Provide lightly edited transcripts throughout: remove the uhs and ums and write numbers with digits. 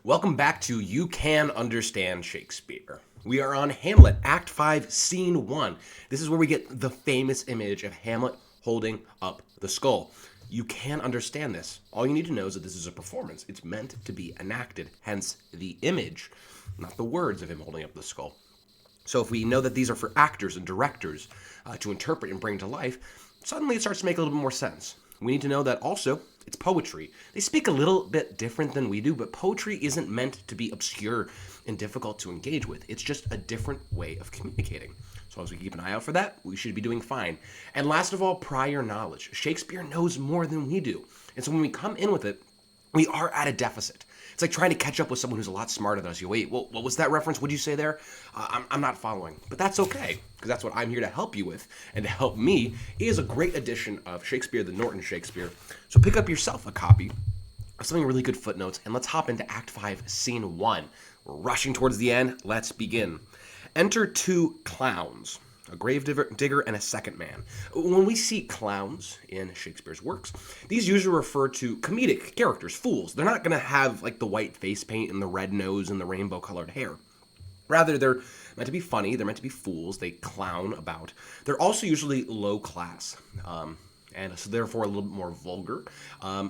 Welcome back to You Can Understand Shakespeare. We are on Hamlet, Act 5, Scene 1. This is where we get the famous image of Hamlet holding up the skull. You can understand this. All you need to know is that this is a performance. It's meant to be enacted, hence the image, not the words of him holding up the skull. So if we know that these are for actors and directors to interpret and bring to life, suddenly it starts to make a little bit more sense. We need to know that also it's poetry. They speak a little bit different than we do, but poetry isn't meant to be obscure and difficult to engage with. It's just a different way of communicating. So as we keep an eye out for that, we should be doing fine. And last of all, prior knowledge. Shakespeare knows more than we do. And so when we come in with it, we are at a deficit. It's like trying to catch up with someone who's a lot smarter than us. You wait, well, what was that reference? What'd you say there? I'm not following. But that's okay, because that's what I'm here to help you with. And to help me is a great edition of Shakespeare, the Norton Shakespeare. So pick up yourself a copy of something really good footnotes, and let's hop into Act 5, Scene 1. We're rushing towards the end. Let's begin. Enter two clowns, a grave digger and a second man. When we see clowns in Shakespeare's works, these usually refer to comedic characters, fools. They're not going to have like the white face paint and the red nose and the rainbow colored hair. Rather, they're meant to be funny. They're meant to be fools. They clown about. They're also usually low class, and so therefore a little bit more vulgar.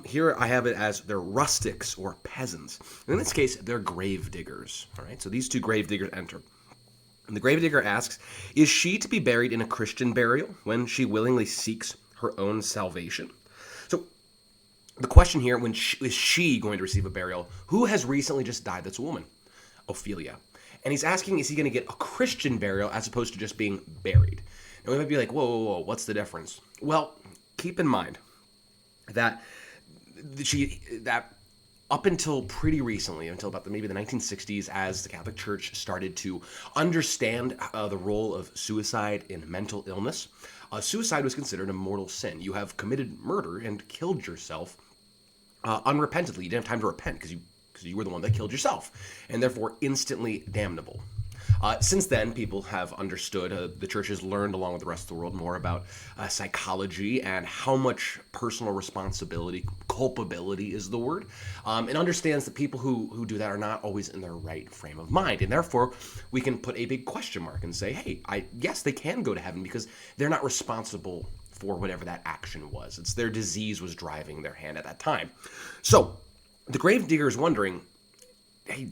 Here I have it as they're rustics or peasants. In this case, they're grave diggers. All right, so these two grave diggers enter. And the gravedigger asks, is she to be buried in a Christian burial when she willingly seeks her own salvation? So the question here, is she going to receive a burial? Who has recently just died? That's a woman, Ophelia. And he's asking, is he going to get a Christian burial as opposed to just being buried? And we might be like, whoa, what's the difference? Well, keep in mind that up until pretty recently, until about maybe the 1960s, as the Catholic Church started to understand the role of suicide in mental illness, suicide was considered a mortal sin. You have committed murder and killed yourself unrepentantly. You didn't have time to repent because you were the one that killed yourself, and therefore instantly damnable. Since then, people have understood, the church has learned along with the rest of the world more about psychology and how much personal responsibility, culpability is the word, and understands that people who do that are not always in their right frame of mind. And therefore, we can put a big question mark and say, hey, yes, they can go to heaven because they're not responsible for whatever that action was. It's their disease was driving their hand at that time. So the gravedigger is wondering, hey,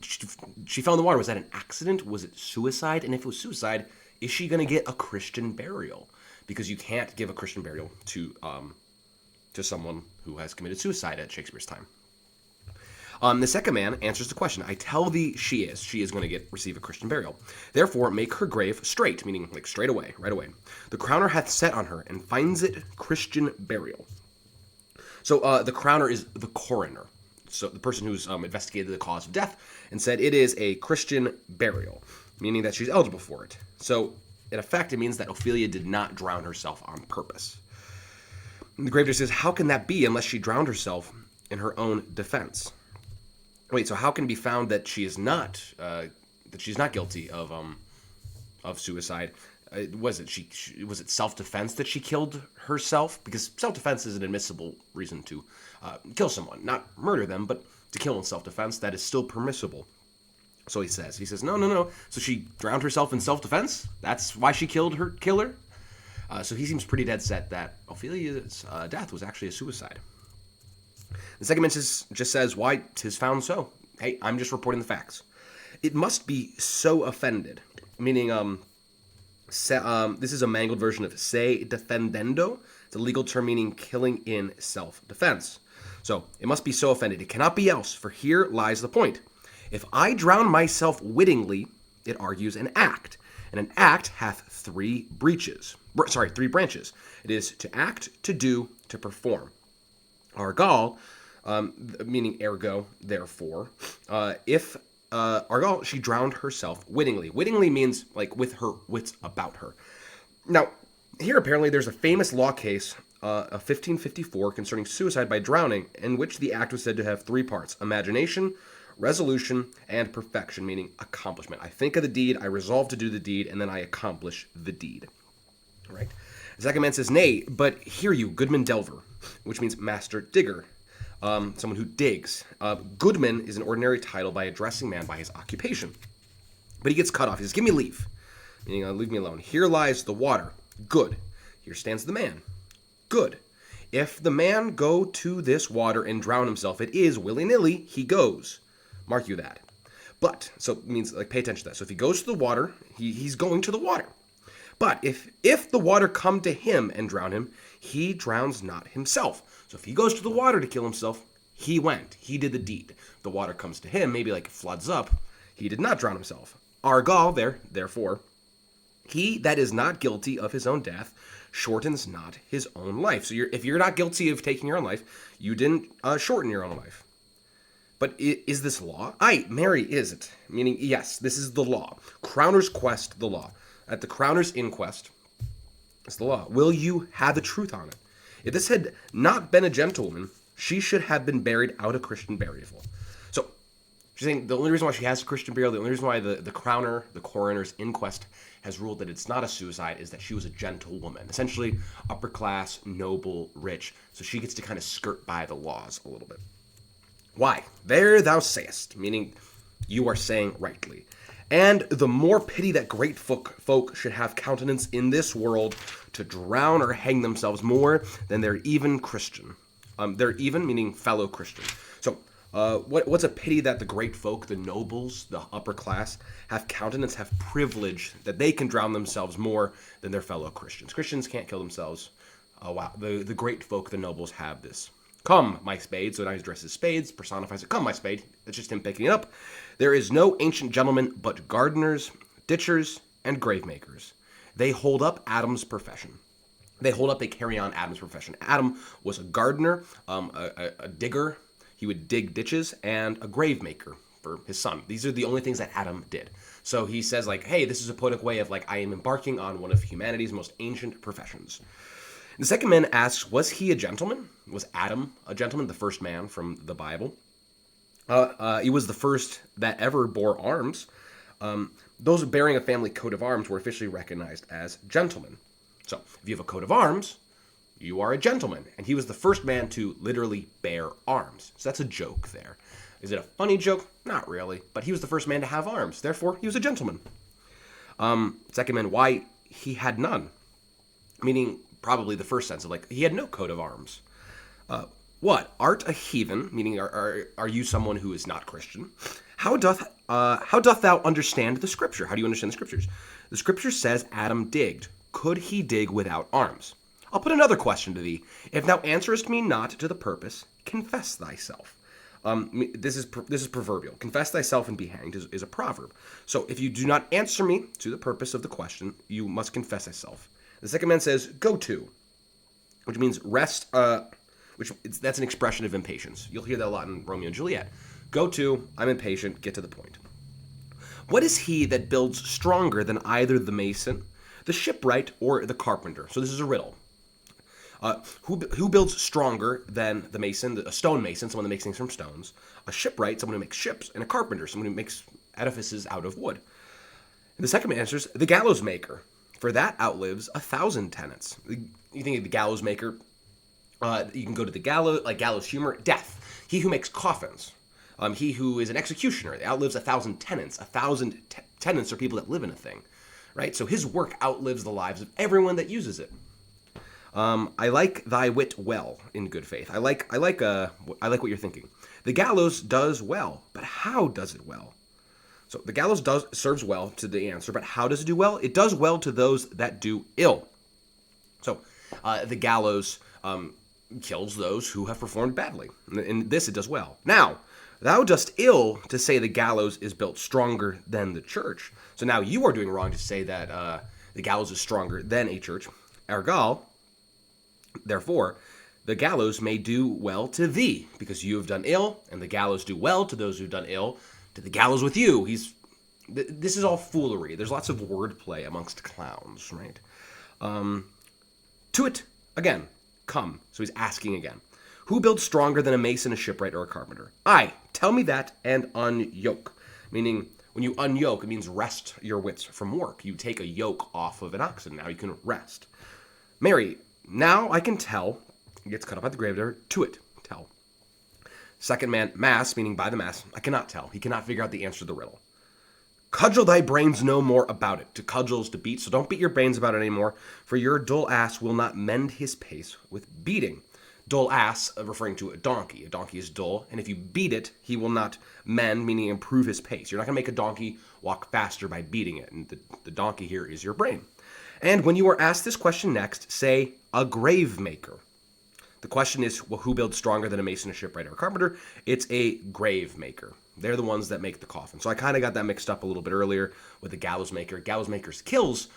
she fell in the water. Was that an accident? Was it suicide? And if it was suicide, is she going to get a Christian burial? Because you can't give a Christian burial to someone who has committed suicide at Shakespeare's time. The second man answers the question. I tell thee she is going to receive a Christian burial. Therefore, make her grave straight, meaning like straight away, right away. The crowner hath set on her and finds it Christian burial. So the crowner is the coroner. So the person who's investigated the cause of death and said it is a Christian burial, meaning that she's eligible for it. So in effect, it means that Ophelia did not drown herself on purpose. And the gravedigger says, how can that be unless she drowned herself in her own defense? Wait, so how can it be found that she is not guilty of suicide? Was it self-defense that she killed herself? Because self-defense is an admissible reason to kill someone, not murder them, but to kill in self-defense. That is still permissible. So he says, no. So she drowned herself in self-defense? That's why she killed her killer? So he seems pretty dead set that Ophelia's death was actually a suicide. The second man just says, why, 'tis found so. Hey, I'm just reporting the facts. It must be so offended, meaning this is a mangled version of se defendendo. It's a legal term meaning killing in self-defense. So it must be so offended. It cannot be else, for here lies the point. If I drown myself wittingly, it argues an act, and an act hath three branches. It is to act, to do, to perform. Argal, meaning ergo, therefore, if Argal, she drowned herself wittingly. Wittingly means like with her wits about her. Now, here apparently there's a famous law case of 1554 concerning suicide by drowning, in which the act was said to have three parts: imagination, resolution, and perfection, meaning accomplishment. I think of the deed, I resolve to do the deed, and then I accomplish the deed. All right. The second man says, nay, but hear you, goodman delver, which means master digger. someone who digs. Goodman is an ordinary title by addressing man by his occupation. But he gets cut off. He says, give me leave, meaning leave me alone. Here lies the water. Good. Here stands the man. Good. If the man go to this water and drown himself, it is willy-nilly he goes. Mark you that. But, so it means, like, pay attention to that. So if he goes to the water, he's going to the water. But if the water come to him and drown him, he drowns not himself. So if he goes to the water to kill himself, he went. He did the deed. The water comes to him, maybe like it floods up. He did not drown himself. Argal, therefore, he that is not guilty of his own death shortens not his own life. So if you're not guilty of taking your own life, you didn't shorten your own life. But is this law? Aye, marry, is it? Meaning, yes, this is the law. Crowner's quest, the law. At the crowner's inquest, it's the law. Will you have the truth on it? If this had not been a gentlewoman, she should have been buried out of Christian burial. So, she's saying the only reason why she has a Christian burial, the only reason why the crowner, the coroner's inquest, has ruled that it's not a suicide is that she was a gentlewoman. Essentially, upper class, noble, rich. So she gets to kind of skirt by the laws a little bit. Why? There thou sayest, meaning you are saying rightly. And the more pity that great folk should have countenance in this world to drown or hang themselves more than they're even Christian. They're even, meaning fellow Christian. So, what's a pity that the great folk, the nobles, the upper class, have countenance, have privilege, that they can drown themselves more than their fellow Christians. Christians can't kill themselves. Oh, wow. The great folk, the nobles, have this. Come, my spade. So now he addresses spades, personifies it. Come, my spade. It's just him picking it up. There is no ancient gentleman but gardeners, ditchers, and gravemakers. They hold up Adam's profession. They carry on Adam's profession. Adam was a gardener, a digger. He would dig ditches, and a gravemaker for his son. These are the only things that Adam did. So he says, like, hey, this is a poetic way of, like, I am embarking on one of humanity's most ancient professions. The second man asks, was he a gentleman? Was Adam a gentleman, the first man from the Bible? He was the first that ever bore arms. Those bearing a family coat of arms were officially recognized as gentlemen. So, if you have a coat of arms, you are a gentleman. And he was the first man to literally bear arms. So that's a joke there. Is it a funny joke? Not really. But he was the first man to have arms. Therefore, he was a gentleman. Second man, why he had none? Meaning, probably the first sense of, like, he had no coat of arms. What? Art a heathen? Meaning, are you someone who is not Christian? How doth thou understand the Scripture? How do you understand the Scriptures? The Scripture says Adam digged. Could he dig without arms? I'll put another question to thee. If thou answerest me not to the purpose, confess thyself. This is proverbial. Confess thyself and be hanged is a proverb. So if you do not answer me to the purpose of the question, you must confess thyself. The second man says, go to, which means rest, that's an expression of impatience. You'll hear that a lot in Romeo and Juliet. Go to, I'm impatient, get to the point. What is he that builds stronger than either the mason, the shipwright, or the carpenter? So this is a riddle. Who builds stronger than the mason, a stone mason, someone that makes things from stones, a shipwright, someone who makes ships, and a carpenter, someone who makes edifices out of wood? And the second man answers, the gallows maker, for that outlives 1,000 tenants. You think of the gallows maker, you can go to the gallows, like gallows humor, death. He who makes coffins. He who is an executioner, outlives 1,000 tenants. 1,000 tenants are people that live in a thing, right? So his work outlives the lives of everyone that uses it. I like thy wit well, in good faith. I like what you're thinking. The gallows does well, but how does it well? So the gallows serves well to the answer, but how does it do well? It does well to those that do ill. So the gallows kills those who have performed badly. In this it does well. Now, thou dost ill to say the gallows is built stronger than the church. So now you are doing wrong to say that the gallows is stronger than a church. Ergal, therefore, the gallows may do well to thee, because you have done ill, and the gallows do well to those who've done ill, to the gallows with you. This is all foolery. There's lots of wordplay amongst clowns, right? To it, again, come. So he's asking again. Who builds stronger than a mason, a shipwright, or a carpenter? Aye, tell me that and unyoke. Meaning, when you unyoke, it means rest your wits from work. You take a yoke off of an oxen. Now you can rest. Mary, now I can tell. He gets cut up at the grave there. To it, tell. Second man, mass, meaning by the mass, I cannot tell. He cannot figure out the answer to the riddle. Cudgel thy brains no more about it. To cudgel is to beat, so don't beat your brains about it anymore, for your dull ass will not mend his pace with beating. Dull ass, referring to a donkey. A donkey is dull, and if you beat it, he will not mend, meaning improve his pace. You're not going to make a donkey walk faster by beating it, and the donkey here is your brain. And when you are asked this question next, say, a grave maker. The question is, well, who builds stronger than a mason, a shipwright, or a carpenter? It's a grave maker. They're the ones that make the coffin. So I kind of got that mixed up a little bit earlier with the gallows maker. Gallows makers kills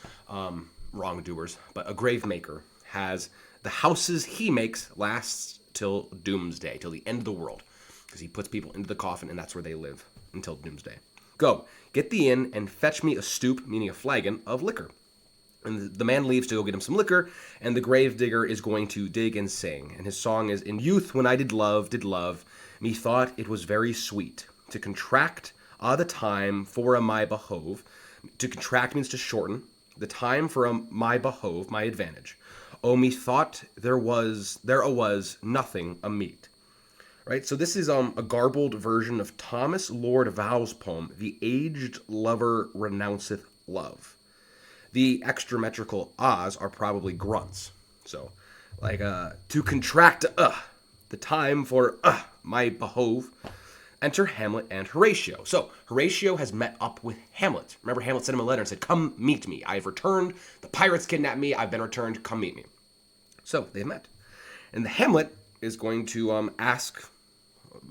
wrongdoers, but a grave maker has the houses he makes lasts till doomsday, till the end of the world, because he puts people into the coffin and that's where they live until doomsday. Go, get thee in and fetch me a stoup, meaning a flagon, of liquor. And the man leaves to go get him some liquor, and the grave digger is going to dig and sing. And his song is, in youth when I did love, methought it was very sweet to contract the time for a my behove. To contract means to shorten. The time for a my behove, my advantage. Oh, methought there was nothing a meet. Right? So this is a garbled version of Thomas Lord Vow's poem, The Aged Lover Renounceth Love. The extrametrical ahs are probably grunts. So, like, to contract the time for my behove. Enter Hamlet and Horatio. So, Horatio has met up with Hamlet. Remember, Hamlet sent him a letter and said, come meet me. I have returned. The pirates kidnapped me. I've been returned. Come meet me. So, they met. And the Hamlet is going to ask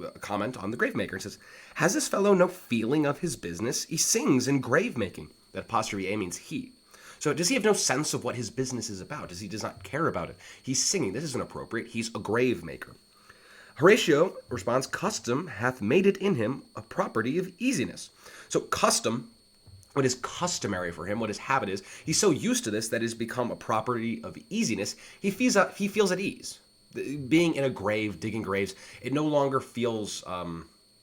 a comment on the gravemaker. It says, has this fellow no feeling of his business? He sings in grave making. That apostrophe A means he. So does he have no sense of what his business is about? Does not care about it? He's singing. This isn't appropriate. He's a grave maker. Horatio responds, custom hath made it in him a property of easiness. So custom, what is customary for him, what his habit is, he's so used to this that it has become a property of easiness. He feels at ease. Being in a grave, digging graves, it no longer feels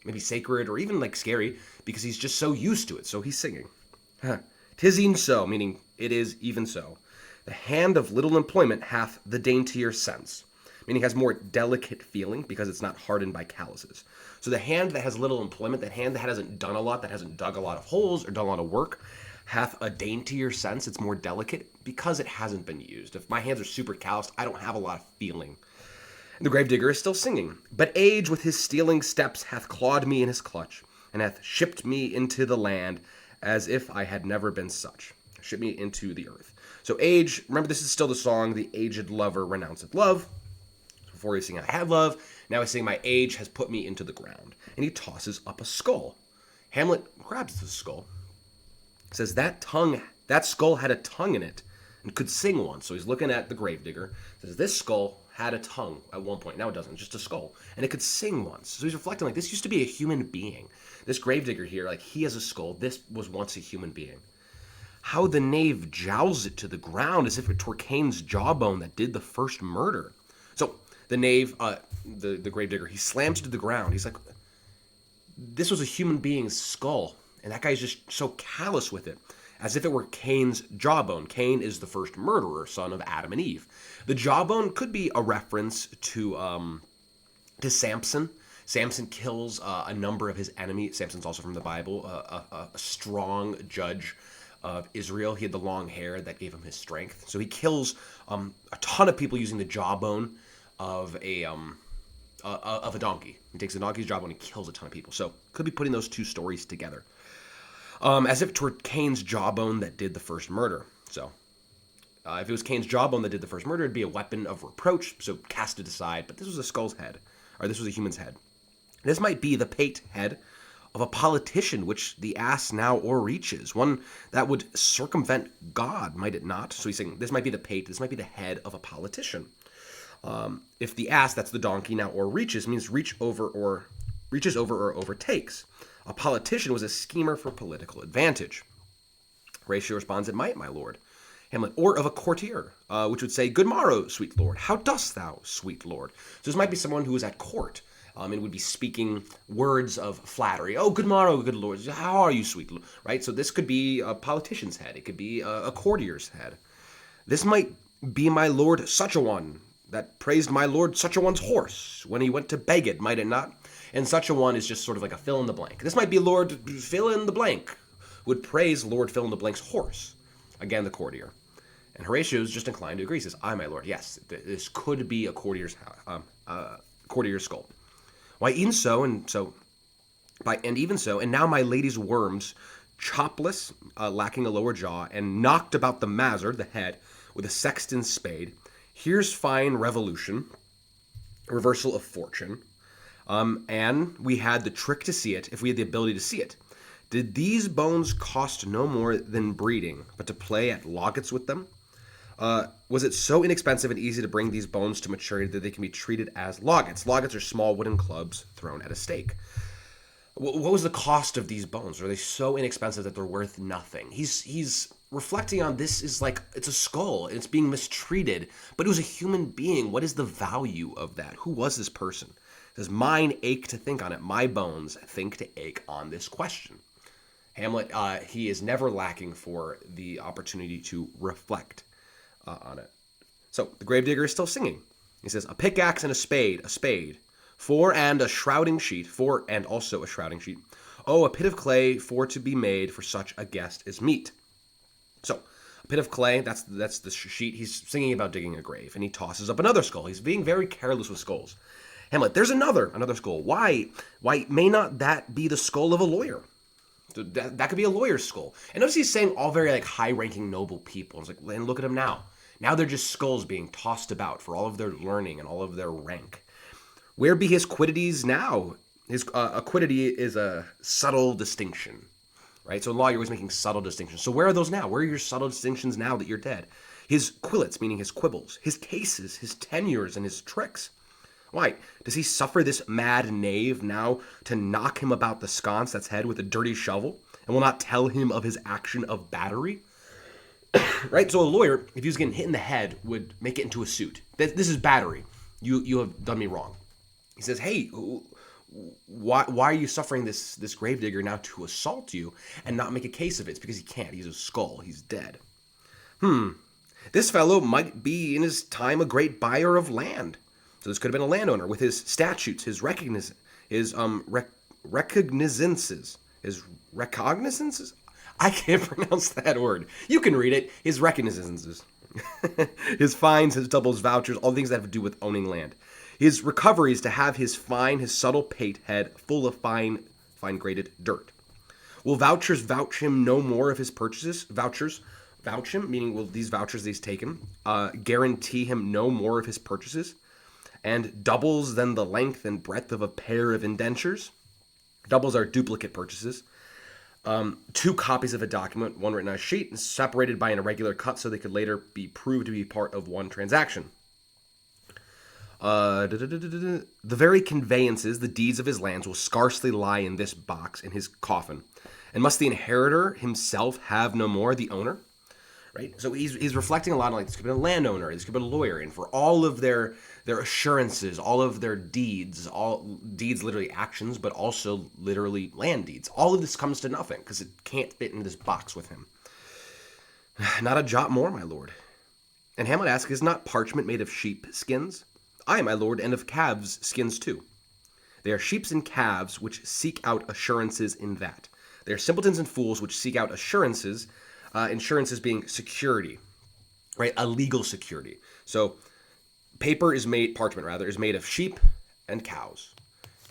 maybe sacred or even like scary because he's just so used to it. So he's singing. 'Tis e'en so, meaning it is even so. The hand of little employment hath the daintier sense, meaning has more delicate feeling because it's not hardened by calluses. So the hand that has little employment, that hand that hasn't done a lot, that hasn't dug a lot of holes or done a lot of work, hath a daintier sense. It's more delicate because it hasn't been used. If my hands are super calloused, I don't have a lot of feeling. And the gravedigger is still singing. But age with his stealing steps hath clawed me in his clutch, and hath shipped me into the land as if I had never been such. Ship me into the earth. So age, remember this is still the song, the aged lover renounceth love. Before he's singing I have love, now he's saying my age has put me into the ground. And he tosses up a skull. Hamlet grabs the skull. Says that skull had a tongue in it and could sing once. So he's looking at the gravedigger. Says this skull had a tongue at one point. Now it doesn't, just a skull. And it could sing once. So he's reflecting like this used to be a human being. This gravedigger here, like he has a skull. This was once a human being. How the knave jowls it to the ground as if it were Cain's jawbone that did the first murder. So the knave, the gravedigger, he slams it to the ground. He's like, this was a human being's skull. And that guy's just so callous with it. As if it were Cain's jawbone. Cain is the first murderer, son of Adam and Eve. The jawbone could be a reference to Samson. Samson kills a number of his enemies. Samson's also from the Bible, a strong judge of Israel. He had the long hair that gave him his strength. So he kills a ton of people using the jawbone of a donkey. He takes the donkey's jawbone and he kills a ton of people. So could be putting those two stories together. As if it were Cain's jawbone that did the first murder. So if it was Cain's jawbone that did the first murder, it'd be a weapon of reproach, so cast it aside. But this was a skull's head, or this was a human's head. This might be the pate head of a politician, which the ass now o'erreaches, one that would circumvent God, might it not? So he's saying this might be the pate, this might be the head of a politician. If the ass, that's the donkey, now o'erreaches, means reaches over or overtakes. A politician was a schemer for political advantage. Horatio responds, it might, my lord. Hamlet, or of a courtier, which would say, good morrow, sweet lord. How dost thou, sweet lord? So this might be someone who is at court. And would be speaking words of flattery. Oh, good morrow, good lord. How are you, sweet lord? Right? So this could be a politician's head. It could be a courtier's head. This might be my lord such a one that praised my lord such a one's horse when he went to beg it, might it not? And such a one is just sort of like a fill in the blank. This might be Lord fill in the blank, would praise Lord fill in the blank's horse. Again, the courtier. And Horatio is just inclined to agree. He says, "Aye, my lord, yes, this could be a courtier's skull. Why, even so, and now my lady's worms, chopless, lacking a lower jaw, and knocked about the mazzard, the head, with a sexton's spade. Here's fine revolution, reversal of fortune, and we had the trick to see it, if we had the ability to see it. Did these bones cost no more than breeding, but to play at loggets with them? Was it so inexpensive and easy to bring these bones to maturity that they can be treated as loggets? Loggets are small wooden clubs thrown at a stake. What was the cost of these bones? Are they so inexpensive that they're worth nothing? He's reflecting on this is like, it's a skull, and it's being mistreated, but it was a human being. What is the value of that? Who was this person? It says, mine ache to think on it. My bones think to ache on this question. Hamlet, he is never lacking for the opportunity to reflect on it. So the gravedigger is still singing. He says, a pickaxe and a spade, for and a shrouding sheet, for and also a shrouding sheet. Oh, a pit of clay for to be made for such a guest as meet. So a pit of clay, that's the sheet. He's singing about digging a grave, and he tosses up another skull. He's being very careless with skulls. Hamlet, there's another skull. Why may not that be the skull of a lawyer? That could be a lawyer's skull. And notice he's saying all very like high-ranking noble people. It's like, and look at them now. Now they're just skulls being tossed about for all of their learning and all of their rank. Where be his quiddities now? His quiddity is a subtle distinction, right? So in law, you're always making subtle distinctions. So where are those now? Where are your subtle distinctions now that you're dead? His quillets, meaning his quibbles, his cases, his tenures, and his tricks. Why? Does he suffer this mad knave now to knock him about the sconce that's head with a dirty shovel, and will not tell him of his action of battery? Right? So a lawyer, if he was getting hit in the head, would make it into a suit. This is battery. You have done me wrong. He says, hey, why are you suffering this gravedigger now to assault you and not make a case of it? It's because he can't. He's a skull. He's dead. This fellow might be in his time a great buyer of land. So this could have been a landowner with his statutes, his recognizances. I can't pronounce that word. You can read it. His recognizances. His fines, his doubles, vouchers, all things that have to do with owning land. His recoveries to have his subtle pate head full of fine grated dirt. Will vouchers vouch him no more of his purchases? Vouchers vouch him, meaning will these vouchers he's taken guarantee him no more of his purchases? And doubles than the length and breadth of a pair of indentures. Doubles are duplicate purchases. 2 copies of a document, one written on a sheet, and separated by an irregular cut so they could later be proved to be part of one transaction. The very conveyances, the deeds of his lands, will scarcely lie in this box, in his coffin. And must the inheritor himself have no more, the owner? Right? So he's reflecting a lot on, like, this could be a landowner, this could be a lawyer, and for all of their assurances, all of their deeds, all deeds literally actions, but also literally land deeds. All of this comes to nothing because it can't fit in this box with him. Not a jot more, my lord. And Hamlet asks, is not parchment made of sheep skins? Aye, my lord, and of calves' skins too. They are sheeps and calves which seek out assurances in that. They are simpletons and fools which seek out assurances, insurances being security, right? A legal security. So parchment is made of sheep and cows.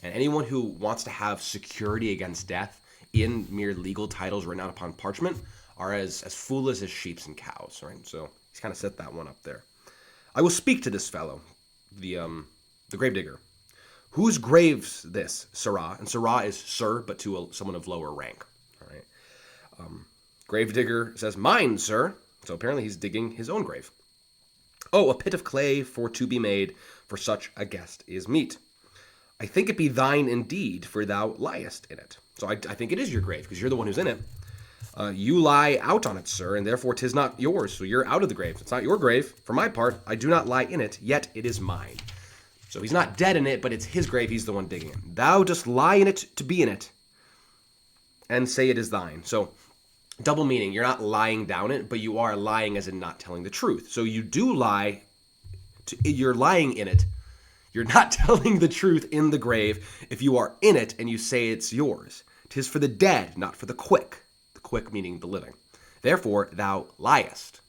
And anyone who wants to have security against death in mere legal titles written out upon parchment are as foolish as sheep and cows, right? So he's kind of set that one up there. I will speak to this fellow, the gravedigger. Whose grave's this, sirrah? And sirrah is sir, but to someone of lower rank. All right. Gravedigger says, mine, sir. So apparently he's digging his own grave. Oh, a pit of clay for to be made, for such a guest is meet. I think it be thine indeed, for thou liest in it. So I think it is your grave, because you're the one who's in it. You lie out on it, sir, and therefore 'tis not yours, so you're out of the grave. It's not your grave. For my part, I do not lie in it, yet it is mine. So he's not dead in it, but it's his grave, he's the one digging it. Thou dost lie in it to be in it, and say it is thine. So double meaning, you're not lying down it, but you are lying as in not telling the truth. So you do lie, you're lying in it, You're not telling the truth in the grave if you are in it and you say it's yours. 'Tis for the dead, not for the quick meaning the living. Therefore thou liest.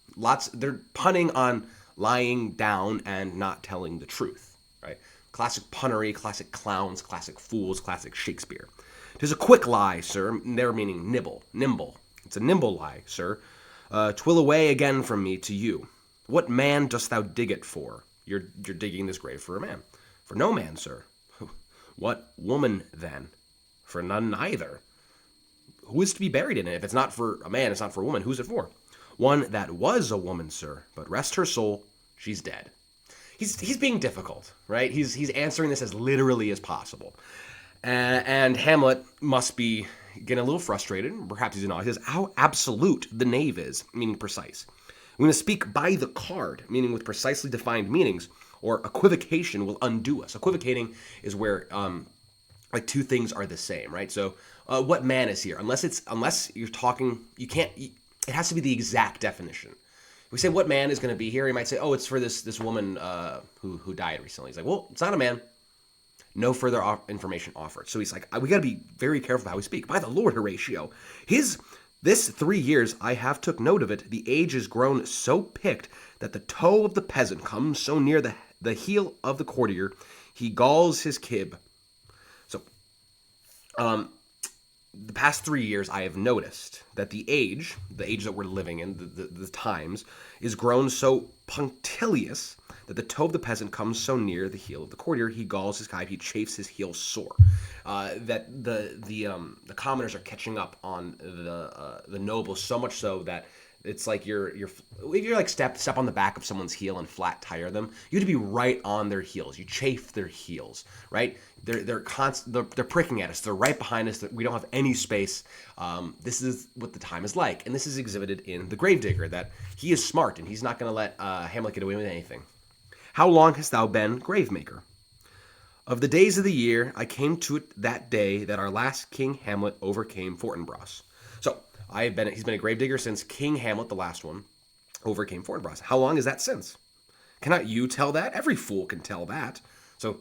They're punning on lying down and not telling the truth, right? Classic punnery, classic clowns, classic fools, classic Shakespeare. 'Tis a quick lie, sir, there meaning nimble. It's a nimble lie, sir. 'Twill away again from me to you. What man dost thou dig it for? You're digging this grave for a man. For no man, sir. What woman, then? For none neither. Who is to be buried in it? If it's not for a man, it's not for a woman. Who's it for? One that was a woman, sir, but rest her soul, she's dead. He's being difficult, right? He's answering this as literally as possible. And Hamlet must be getting a little frustrated. Perhaps he's not. He says, how absolute the knave is, meaning precise. We must speak by the card, meaning with precisely defined meanings, or equivocation will undo us. Equivocating is where like two things are the same, right? So what man is here? Unless you're talking, you can't. It has to be the exact definition. We say what man is going to be here. He might say, oh, it's for this woman who died recently. He's like, well, it's not a man. No further information offered. So he's like, we got to be very careful how we speak. By the Lord, Horatio, this 3 years I have took note of it. The age is grown so picked that the toe of the peasant comes so near the heel of the courtier, he galls his kib. So, the past 3 years I have noticed that the age that we're living in, the times, is grown so punctilious that the toe of the peasant comes so near the heel of the courtier, he galls his kib, he chafes his heel sore. That the commoners are catching up on the nobles so much so that it's like if you're like step on the back of someone's heel and flat tire them, you have to be right on their heels. You chafe their heels, right? They're pricking at us. They're right behind us. We don't have any space. This is what the time is like, and this is exhibited in the Gravedigger. That he is smart and he's not going to let Hamlet get away with anything. How long hast thou been gravemaker? Of the days of the year, I came to it that day that our last King Hamlet overcame Fortinbras. So he's been a gravedigger since King Hamlet, the last one, overcame Fortinbras. How long is that since? Cannot you tell that? Every fool can tell that. So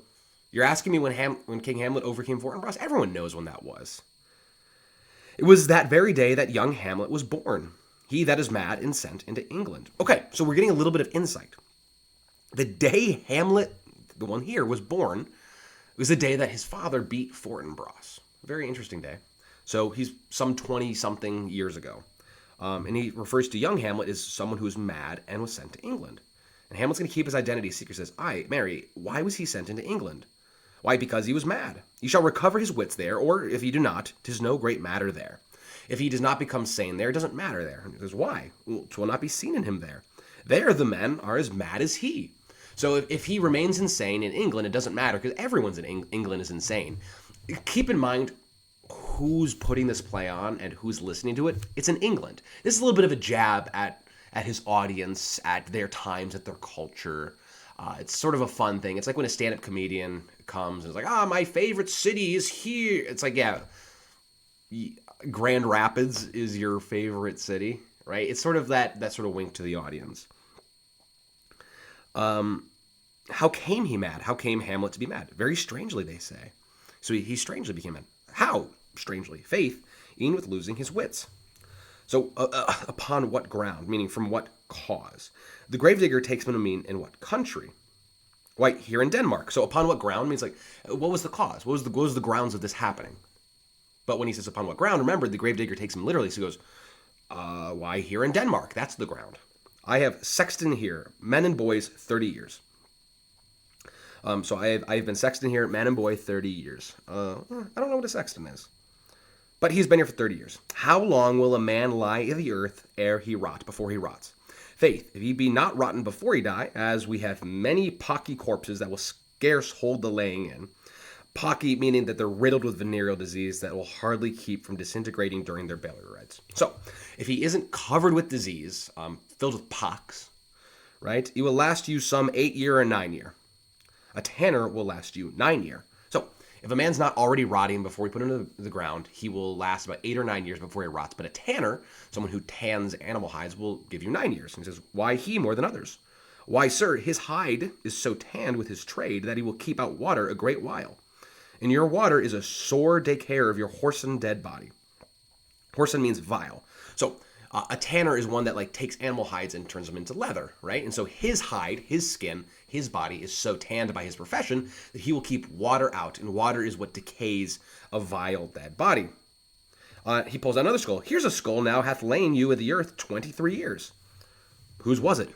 you're asking me when King Hamlet overcame Fortinbras? Everyone knows when that was. It was that very day that young Hamlet was born. He that is mad and sent into England. Okay, so we're getting a little bit of insight. The day Hamlet, the one here, was born, was the day that his father beat Fortinbras. Very interesting day. So he's some 20-something years ago. And he refers to young Hamlet as someone who was mad and was sent to England. And Hamlet's going to keep his identity secret. He says, "Aye, Mary, why was he sent into England? Why, because he was mad. He shall recover his wits there, or if he do not, 'tis no great matter there. If he does not become sane there, it doesn't matter there." And he says, why? Well, 'twill not be seen in him there. There the men are as mad as he. So if he remains insane in England, it doesn't matter, because everyone's in England is insane. Keep in mind who's putting this play on and who's listening to it. It's in England. This is a little bit of a jab at his audience, at their times, at their culture. It's sort of a fun thing. It's like when a stand-up comedian comes and is like, my favorite city is here. It's like, yeah, Grand Rapids is your favorite city, right? It's sort of that sort of wink to the audience. How came he mad? How came Hamlet to be mad? Very strangely, they say. So he strangely became mad. How strangely? Faith, e'en with losing his wits. So upon what ground? Meaning from what cause? The gravedigger takes him to mean in what country? Why, here in Denmark. So upon what ground means like, what was the cause? What was the grounds of this happening? But when he says upon what ground, remember, the gravedigger takes him literally. So he goes, why, here in Denmark. That's the ground. I have sexton here, men and boys, 30 years. So I've been sexton here, man and boy, 30 years. I don't know what a sexton is. But he's been here for 30 years. How long will a man lie in the earth ere he rot, before he rots? Faith, if he be not rotten before he die, as we have many pocky corpses that will scarce hold the laying in. Pocky meaning that they're riddled with venereal disease that will hardly keep from disintegrating during their burial rites. So, if he isn't covered with disease, filled with pox, right, it will last you some 8 year or 9 year. A tanner will last you 9 year. So, if a man's not already rotting before we put him into the ground, he will last about 8 or 9 years before he rots. But a tanner, someone who tans animal hides, will give you 9 years. And he says, why he more than others? Why, sir, his hide is so tanned with his trade that he will keep out water a great while. And your water is a sore decare of your whoreson dead body. Whoreson means vile. So a tanner is one that like takes animal hides and turns them into leather, right? And so his hide, his skin, his body is so tanned by his profession that he will keep water out, and water is what decays a vile dead body. He pulls out another skull. Here's a skull now hath lain you of the earth 23 years. Whose was it?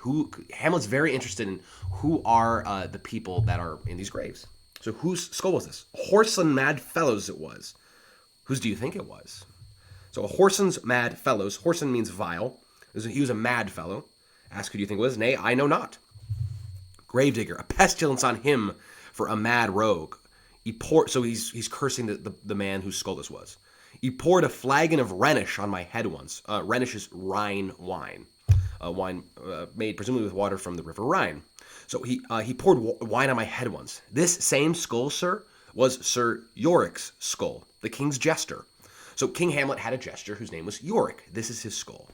Hamlet's very interested in who are the people that are in these graves. So whose skull was this? Whoreson mad fellows it was. Whose do you think it was? So a whoreson's mad fellows. Whoreson means vile. He was a mad fellow. Ask who do you think it was? Nay, I know not. Gravedigger, a pestilence on him for a mad rogue. So he's cursing the man whose skull this was. He poured a flagon of Rhenish on my head once. Rhenish is Rhine wine. Wine made presumably with water from the river Rhine. So he poured wine on my head once. This same skull, sir, was Sir Yorick's skull, the king's jester. So King Hamlet had a jester whose name was Yorick. This is his skull.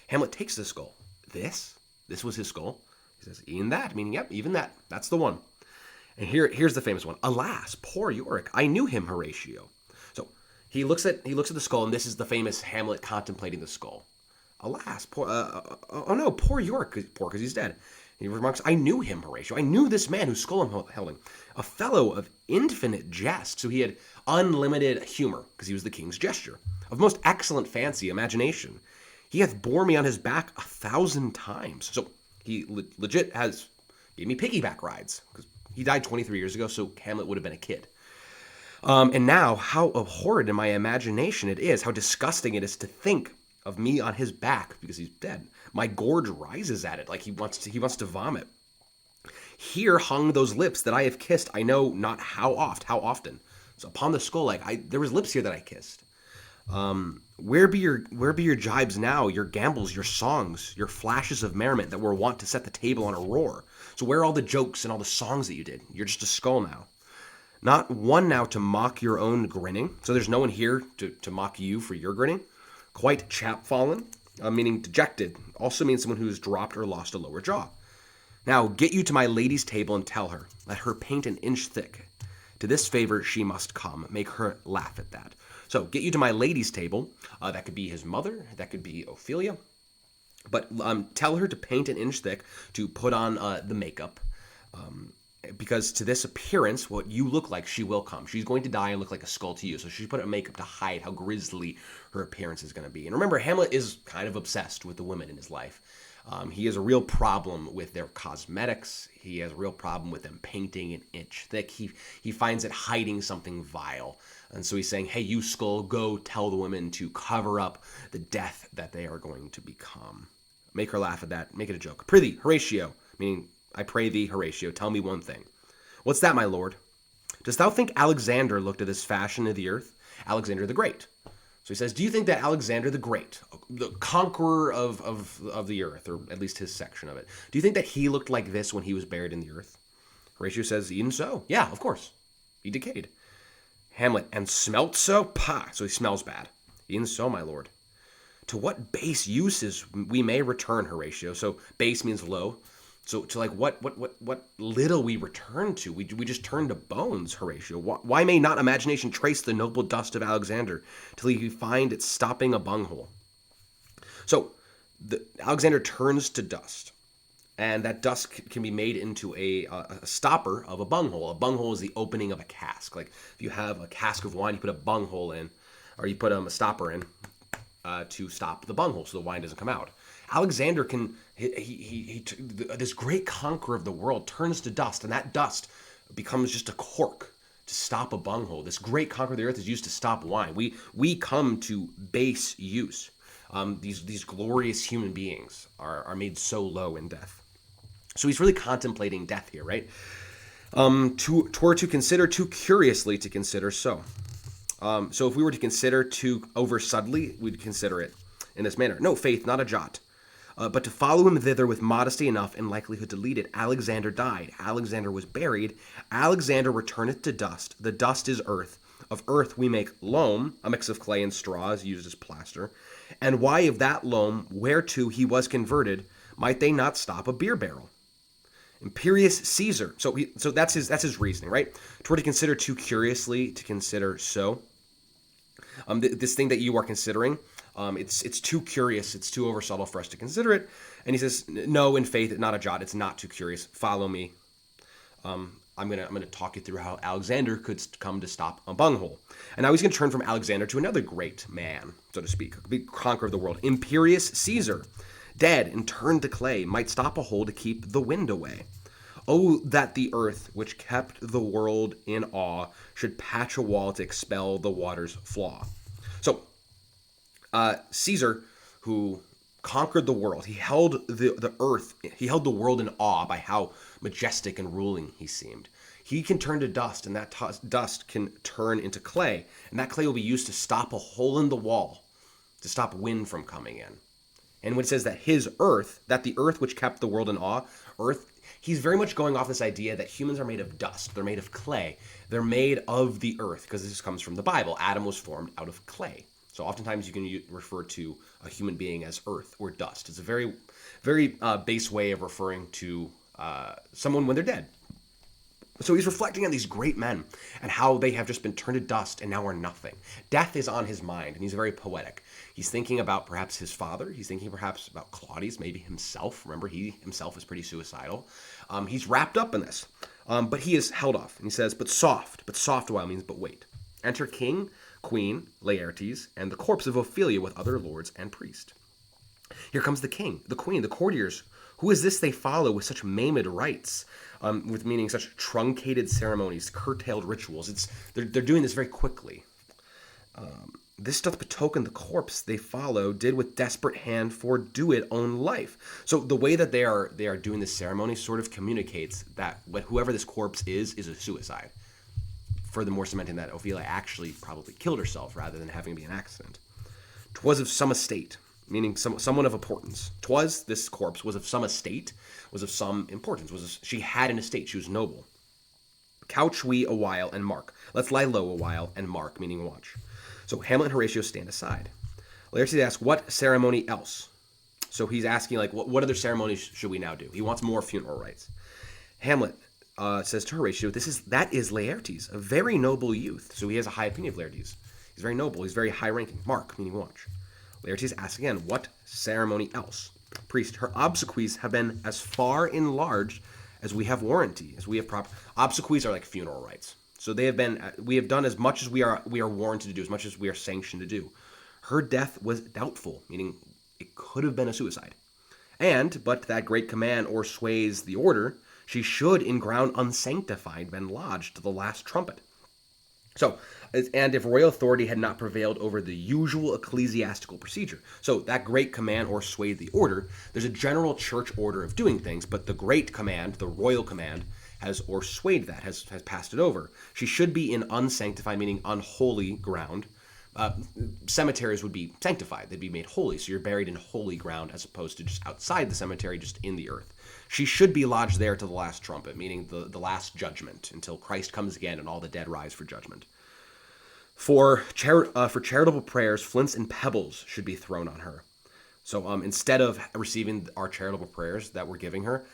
Hamlet takes the skull. This was his skull. He says, even that, meaning, yep, even that. That's the one. And here's the famous one. Alas, poor Yorick. I knew him, Horatio. So he looks at the skull, and this is the famous Hamlet contemplating the skull. Alas, poor, oh no, poor Yorick, poor because he's dead. He remarks, I knew him, Horatio. I knew this man whose skull I'm holding. A fellow of infinite jest. So he had unlimited humor, because he was the king's jester. Of most excellent fancy, imagination. He hath bore me on his back 1,000 times. So he legit gave me piggyback rides. Because he died 23 years ago, so Hamlet would have been a kid. And now, how abhorred in my imagination it is, how disgusting it is to think of me on his back, because he's dead. My gorge rises at it, like he wants to vomit. Here hung those lips that I have kissed, I know not how often. So upon the skull, there was lips here that I kissed. Where be your jibes now, your gambols, your songs, your flashes of merriment that were wont to set the table on a roar? So where are all the jokes and all the songs that you did? You're just a skull now. Not one now to mock your own grinning. So there's no one here to mock you for your grinning. Quite chapfallen, meaning dejected, also means someone who has dropped or lost a lower jaw. Now get you to my lady's table and tell her, let her paint an inch thick. To this favor she must come, make her laugh at that. So get you to my lady's table. That could be his mother, that could be Ophelia. But tell her to paint an inch thick, to put on the makeup. Because to this appearance, what you look like, she will come. She's going to die and look like a skull to you. So she put on makeup to hide how grisly her appearance is going to be. And remember, Hamlet is kind of obsessed with the women in his life. He has a real problem with their cosmetics. He has a real problem with them painting an inch thick. He finds it hiding something vile. And so he's saying, hey, you skull, go tell the women to cover up the death that they are going to become. Make her laugh at that. Make it a joke. Prithee, Horatio, meaning I pray thee, Horatio, tell me one thing. What's that, my lord? Dost thou think Alexander looked at this fashion of the earth? Alexander the Great. So he says, do you think that Alexander the Great, the conqueror of the earth, or at least his section of it, do you think that he looked like this when he was buried in the earth? Horatio says, even so. Yeah, of course. He decayed. Hamlet, and smelt so? Pah! So he smells bad. Even so, my lord. To what base uses we may return, Horatio? So base means low. So to like what little we return to, we just turn to bones, Horatio. Why may not imagination trace the noble dust of Alexander till he find it stopping a bunghole? So Alexander turns to dust, and that dust can be made into a stopper of a bunghole. A bunghole is the opening of a cask. Like if you have a cask of wine, you put a bunghole in, or you put a stopper in to stop the bunghole so the wine doesn't come out. Alexander can, this great conqueror of the world turns to dust, and that dust becomes just a cork to stop a bunghole. This great conqueror of the earth is used to stop wine. We come to base use. These glorious human beings are made so low in death. So he's really contemplating death here, right? To consider too curiously to consider so. So if we were to consider too over subtly, we'd consider it in this manner. No, faith, not a jot. But to follow him thither with modesty enough and likelihood to lead it. Alexander died. Alexander was buried. Alexander returneth to dust. The dust is earth. Of earth we make loam, a mix of clay and straw is used as plaster. And why of that loam, whereto he was converted, might they not stop a beer barrel? Imperious Caesar. So that's his reasoning, right? To consider too curiously, to consider so. This thing that you are considering, it's too curious, it's too oversubtle for us to consider it. And he says, no, in faith, not a jot. It's not too curious. Follow me. I'm gonna talk you through how Alexander could come to stop a bunghole. And now he's gonna turn from Alexander to another great man, so to speak, a big conqueror of the world. Imperious Caesar, dead and turned to clay, might stop a hole to keep the wind away. Oh, that the earth, which kept the world in awe, should patch a wall to expel the water's flaw. So, Caesar, who conquered the world, he held the earth, he held the world in awe by how majestic and ruling he seemed. He can turn to dust, and that dust can turn into clay, and that clay will be used to stop a hole in the wall, to stop wind from coming in. And when it says that the earth which kept the world in awe, he's very much going off this idea that humans are made of dust. They're made of clay. They're made of the earth, because this comes from the Bible. Adam was formed out of clay. So oftentimes you can refer to a human being as earth or dust. It's a very, very base way of referring to someone when they're dead. So he's reflecting on these great men and how they have just been turned to dust and now are nothing. Death is on his mind, and he's very poetic. He's thinking about perhaps his father. He's thinking perhaps about Claudius, maybe himself. Remember, he himself is pretty suicidal. He's wrapped up in this, but he is held off. And he says, but soft a while means but wait. Enter king, queen, Laertes, and the corpse of Ophelia with other lords and priests. Here comes the king, the queen, the courtiers. Who is this they follow with such maimed rites, with meaning such truncated ceremonies, curtailed rituals? They're doing this very quickly. This doth betoken the corpse they follow did with desperate hand fordo it own life. So the way that they are doing this ceremony sort of communicates that whoever this corpse is a suicide. Furthermore, cementing that Ophelia actually probably killed herself rather than having it be an accident. 'Twas of some estate, meaning someone of importance. This corpse was of some estate, was of some importance. She had an estate, she was noble. Couch we a while and mark. Let's lie low a while and mark, meaning watch. So Hamlet and Horatio stand aside. Laertes asks, what ceremony else? So he's asking, like, what other ceremonies should we now do? He wants more funeral rites. Hamlet says to Horatio, that is Laertes, a very noble youth. So he has a high opinion of Laertes. He's very noble. He's very high-ranking. Mark, meaning watch. Laertes asks again, what ceremony else? Priest, her obsequies have been as far enlarged as we have warranty, as we have proper. Obsequies are like funeral rites. So we have done as much as we are warranted to do, as much as we are sanctioned to do. Her death was doubtful, meaning it could have been a suicide. But that great command o'ersways the order, she should in ground unsanctified been lodged to the last trumpet. So, and if royal authority had not prevailed over the usual ecclesiastical procedure. So that great command o'erswayed the order. There's a general church order of doing things, but the great command, the royal command, has o'erswayed that, has passed it over. She should be in unsanctified, meaning unholy ground. Cemeteries would be sanctified. They'd be made holy. So you're buried in holy ground as opposed to just outside the cemetery, just in the earth. She should be lodged there to the last trumpet, meaning the last judgment, until Christ comes again and all the dead rise for judgment. For charitable prayers, flints and pebbles should be thrown on her. So instead of receiving our charitable prayers that we're giving her,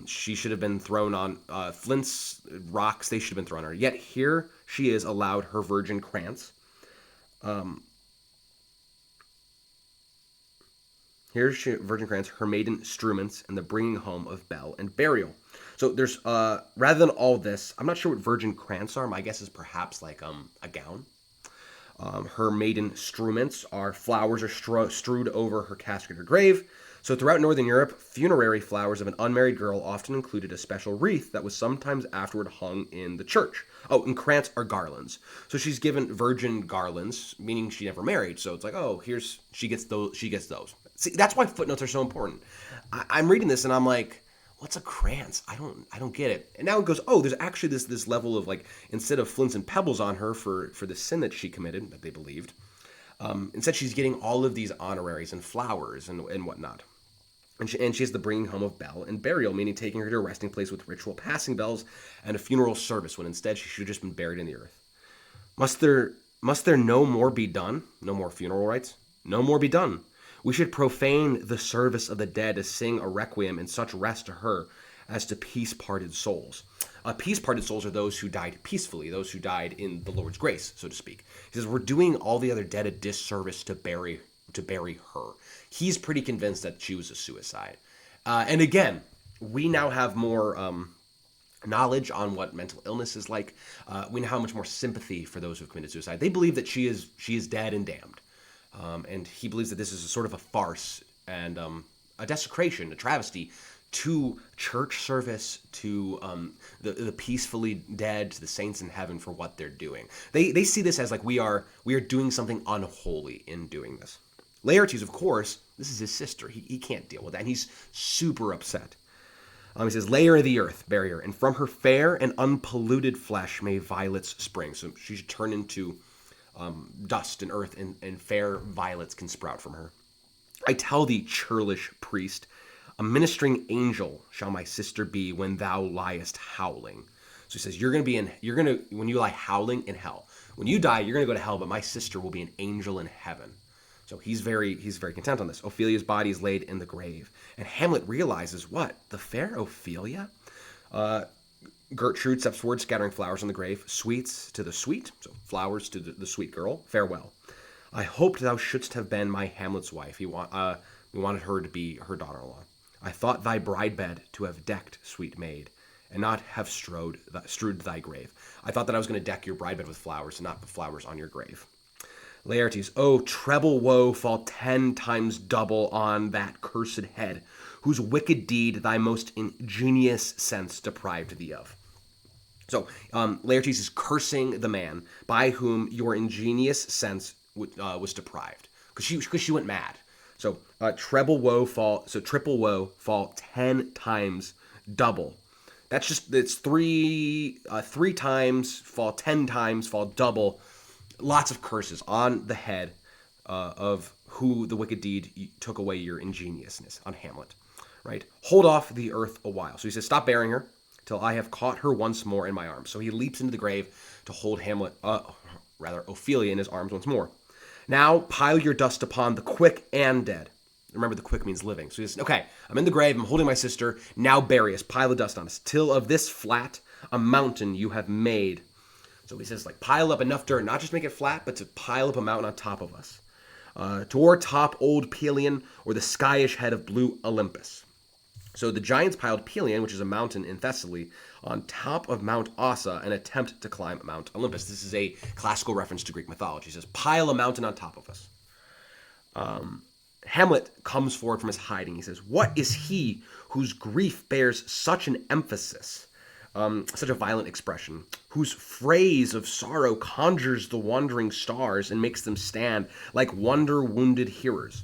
she should have been thrown on flints, rocks. They should have been thrown on her. Yet here she is allowed her virgin krantz. Virgin krantz, her maiden struments, and the bringing home of bell and burial. So there's rather than all this, I'm not sure what virgin krantz are. My guess is perhaps like a gown. Her maiden struments are flowers strewed over her casket or grave. So throughout Northern Europe, funerary flowers of an unmarried girl often included a special wreath that was sometimes afterward hung in the church. Oh, and krantz are garlands. So she's given virgin garlands, meaning she never married. So it's like, oh, she gets those. See, that's why footnotes are so important. I'm reading this and I'm like, what's a krantz? I don't get it. And now it goes, oh, there's actually this level of, like, instead of flints and pebbles on her for the sin that she committed, that they believed, instead she's getting all of these honoraries and flowers and whatnot. And she has the bringing home of bell and burial, meaning taking her to a resting place with ritual passing bells and a funeral service, when instead she should have just been buried in the earth. Must there no more be done? No more funeral rites? No more be done. We should profane the service of the dead to sing a requiem in such rest to her as to peace-parted souls. Peace-parted souls are those who died peacefully, those who died in the Lord's grace, so to speak. He says, we're doing all the other dead a disservice to bury her. He's pretty convinced that she was a suicide. And again, we now have more knowledge on what mental illness is like. We now have much more sympathy for those who've committed suicide. They believe that she is dead and damned. And he believes that this is a sort of a farce and a desecration, a travesty to church service, to the peacefully dead, to the saints in heaven for what they're doing. They see this as like we are doing something unholy in doing this. Laertes, of course, this is his sister. He can't deal with that, and he's super upset. He says, "Lay her in the earth, bury her, and from her fair and unpolluted flesh may violets spring." So she should turn into dust and earth, and fair violets can sprout from her. "I tell thee, churlish priest, a ministering angel shall my sister be when thou liest howling." So he says, when you lie howling in hell. When you die, you're going to go to hell, but my sister will be an angel in heaven. So he's very content on this. Ophelia's body is laid in the grave. And Hamlet realizes what? The fair Ophelia? Gertrude steps forward, scattering flowers on the grave. Sweets to the sweet, so flowers to the sweet girl. Farewell. "I hoped thou shouldst have been my Hamlet's wife." We wanted her to be her daughter-in-law. "I thought thy bride bed to have decked, sweet maid, and not have strewed thy grave." I thought that I was going to deck your bride bed with flowers and not put flowers on your grave. Laertes, "Oh, treble woe fall 10 times double on that cursed head, whose wicked deed thy most ingenious sense deprived thee of." So Laertes is cursing the man by whom your ingenious sense was deprived, because she went mad. So triple woe fall 10 times double. It's three times fall, 10 times fall double. Lots of curses on the head of who the wicked deed took away your ingeniousness, on Hamlet, right? "Hold off the earth a while." So he says, "Stop burying her till I have caught her once more in my arms." So he leaps into the grave to hold Ophelia in his arms once more. "Now pile your dust upon the quick and dead." Remember, the quick means living. So he says, "Okay, I'm in the grave, I'm holding my sister, now bury us, pile the dust on us, till of this flat a mountain you have made." So he says, like, pile up enough dirt, not just make it flat, but to pile up a mountain on top of us. "To o'ertop old Pelion, or the skyish head of blue Olympus." So the giants piled Pelion, which is a mountain in Thessaly, on top of Mount Ossa and attempt to climb Mount Olympus. This is a classical reference to Greek mythology. He says, pile a mountain on top of us. Hamlet comes forward from his hiding. He says, "What is he whose grief bears such an emphasis, such a violent expression, whose phrase of sorrow conjures the wandering stars and makes them stand like wonder-wounded hearers?"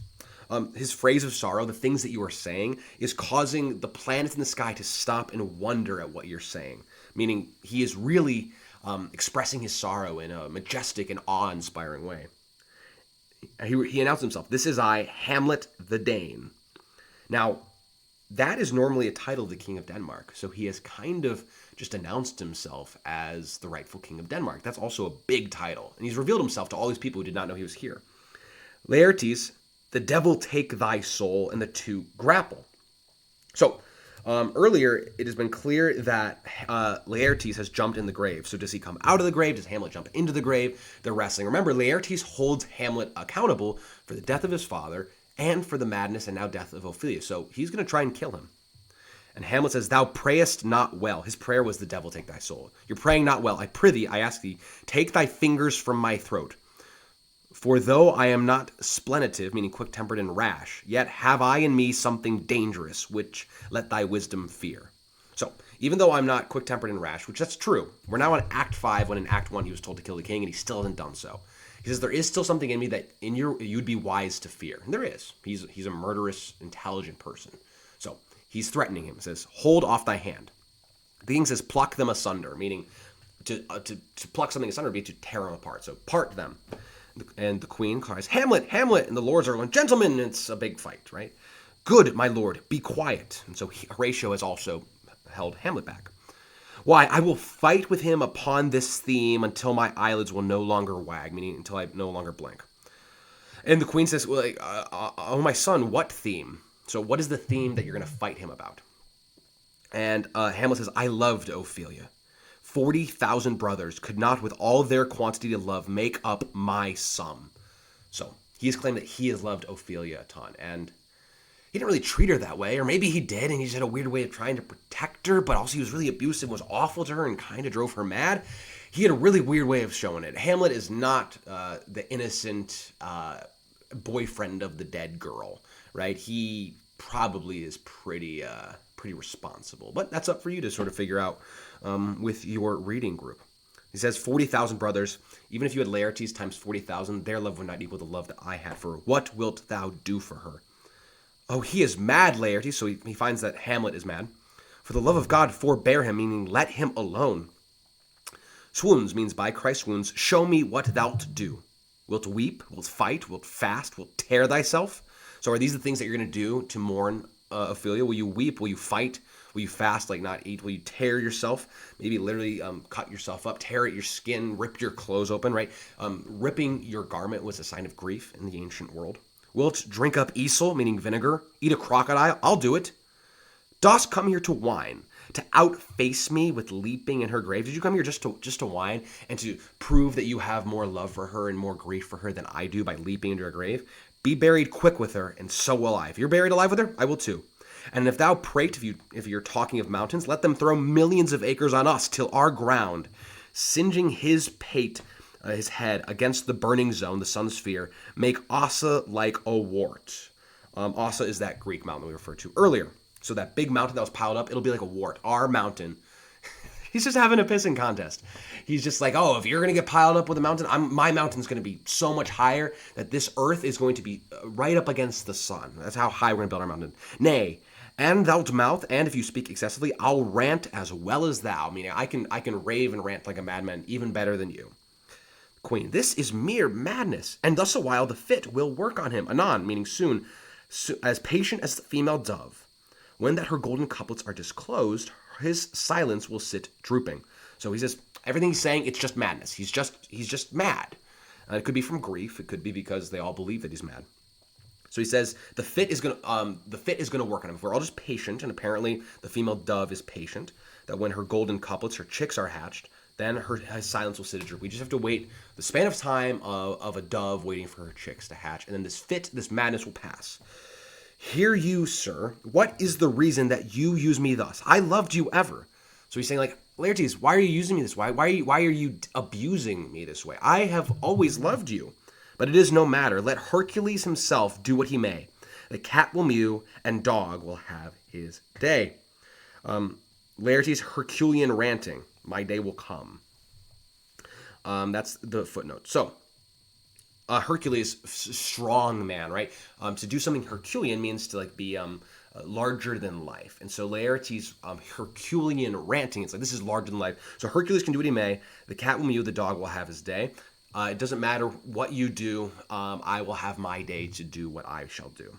His phrase of sorrow, the things that you are saying, is causing the planets in the sky to stop and wonder at what you're saying. Meaning he is really expressing his sorrow in a majestic and awe-inspiring way. He announced himself, "This is I, Hamlet the Dane." Now, that is normally a title of the King of Denmark, so he has kind of just announced himself as the rightful King of Denmark. That's also a big title, and he's revealed himself to all these people who did not know he was here. Laertes, "The devil take thy soul," and the two grapple. So, earlier, it has been clear that Laertes has jumped in the grave. So does he come out of the grave? Does Hamlet jump into the grave? They're wrestling. Remember, Laertes holds Hamlet accountable for the death of his father and for the madness and now death of Ophelia. So he's going to try and kill him. And Hamlet says, "Thou prayest not well." His prayer was, "The devil take thy soul." You're praying not well. "I prithee, I ask thee, take thy fingers from my throat. For though I am not splenitive," meaning quick-tempered and rash, "yet have I in me something dangerous, which let thy wisdom fear." So, even though I'm not quick-tempered and rash, which that's true, we're now on Act 5, when in Act 1 he was told to kill the king, and he still hasn't done so. He says, there is still something in me that you'd be wise to fear. And there is. He's a murderous, intelligent person. So, he's threatening him. He says, "Hold off thy hand." The king says, "Pluck them asunder," meaning to pluck something asunder would be to tear them apart. So, part them. And the queen cries, "Hamlet, Hamlet!" And the lords are going, "Gentlemen!" And it's a big fight, right? "Good, my lord, be quiet." And so Horatio has also held Hamlet back. "Why, I will fight with him upon this theme until my eyelids will no longer wag," meaning until I no longer blink. And the queen says, "Well, oh, my son, what theme?" So what is the theme that you're going to fight him about? And Hamlet says, I loved Ophelia. 40,000 brothers could not, with all their quantity of love, make up my sum. So he has claimed that he has loved Ophelia a ton, and he didn't really treat her that way, or maybe he did, and he just had a weird way of trying to protect her, but also he was really abusive, was awful to her, and kind of drove her mad. He had a really weird way of showing it. Hamlet is not the innocent boyfriend of the dead girl, right? He probably is pretty responsible, but that's up for you to sort of figure out with your reading group. He says 40,000 brothers, even if you had Laertes times 40,000, their love would not equal the love that I had for her. What wilt thou do for her? Oh, he is mad, Laertes, so he finds that Hamlet is mad. For the love of God, forbear him, meaning let him alone. Swoons means by Christ's wounds, show me what thou'lt do. Wilt weep, wilt fight, wilt fast, wilt tear thyself? So are these the things that you're going to do to mourn Ophelia? Will you weep? Will you fight? Will you fast, like not eat? Will you tear yourself? Maybe literally cut yourself up, tear at your skin, rip your clothes open, right? Ripping your garment was a sign of grief in the ancient world. Wilt drink up easel, meaning vinegar, eat a crocodile? I'll do it. Dost come here to whine, to outface me with leaping in her grave? Did you come here just to whine and to prove that you have more love for her and more grief for her than I do by leaping into her grave? Be buried quick with her, and so will I. If you're buried alive with her, I will too. And if thou prate, if you're talking of mountains, let them throw millions of acres on us till our ground, singeing his pate, his head, against the burning zone, the sun's sphere, make Ossa like a wart. Ossa is that Greek mountain we referred to earlier. So that big mountain that was piled up, it'll be like a wart. Our mountain. He's just having a pissing contest. He's just like, oh, if you're going to get piled up with a mountain, my mountain's going to be so much higher that this earth is going to be right up against the sun. That's how high we're going to build our mountain. Nay, and thou'lt mouth, and if you speak excessively, I'll rant as well as thou. Meaning I can rave and rant like a madman, even better than you. Queen, this is mere madness, and thus a while the fit will work on him, anon, meaning soon, as patient as the female dove. When that her golden couplets are disclosed, his silence will sit drooping. So he says, everything he's saying, it's just madness. He's just mad. It could be from grief. It could be because they all believe that he's mad. So he says the fit is gonna work on him. If we're all just patient, and apparently the female dove is patient, that when her golden couplets, her chicks are hatched, then her silence will sit droop. We just have to wait the span of time of a dove waiting for her chicks to hatch, and then this madness will pass. Hear you, sir, what is the reason that you use me thus? I loved you ever. So he's saying, like, Laertes, why are you using me this way? Why are you abusing me this way? I have always loved you. But it is no matter. Let Hercules himself do what he may. The cat will mew, and dog will have his day. Laertes' Herculean ranting. My day will come. That's the footnote. So, Hercules, strong man, right? To do something Herculean means to like be larger than life. And so Laertes' Herculean ranting, it's like, this is larger than life. So Hercules can do what he may. The cat will mew, the dog will have his day. It doesn't matter what you do. I will have my day to do what I shall do.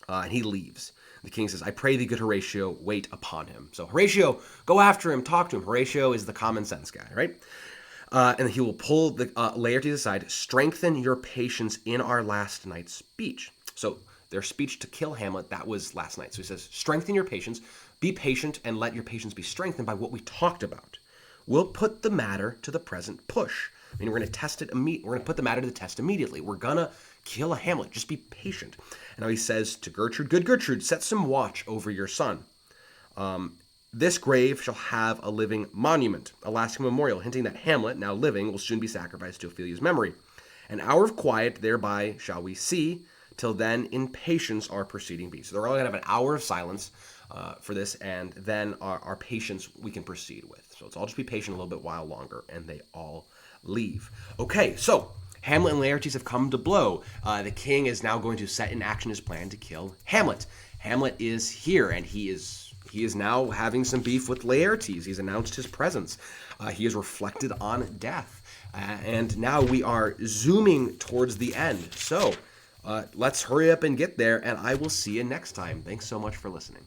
And he leaves. The king says, I pray thee, good Horatio, wait upon him. So Horatio, go after him, talk to him. Horatio is the common sense guy, right? And he will pull the Laertes aside, strengthen your patience in our last night's speech. So their speech to kill Hamlet, that was last night. So he says, strengthen your patience, be patient, and let your patience be strengthened by what we talked about. We'll put the matter to the present push. I mean, we're going to test it. We're going to put the matter to the test immediately. We're going to kill a Hamlet. Just be patient. And now he says to Gertrude, good Gertrude, set some watch over your son. This grave shall have a living monument, a lasting memorial, hinting that Hamlet, now living, will soon be sacrificed to Ophelia's memory. An hour of quiet thereby shall we see, till then in patience our proceeding be. So they're all going to have an hour of silence for this, and then our patience we can proceed with. So let's all just be patient a little bit while longer, and they all leave. Okay, so Hamlet and Laertes have come to blow. The king is now going to set in action his plan to kill Hamlet. Hamlet is here, and he is now having some beef with Laertes. He's announced his presence. He has reflected on death. And now we are zooming towards the end. So let's hurry up and get there, and I will see you next time. Thanks so much for listening.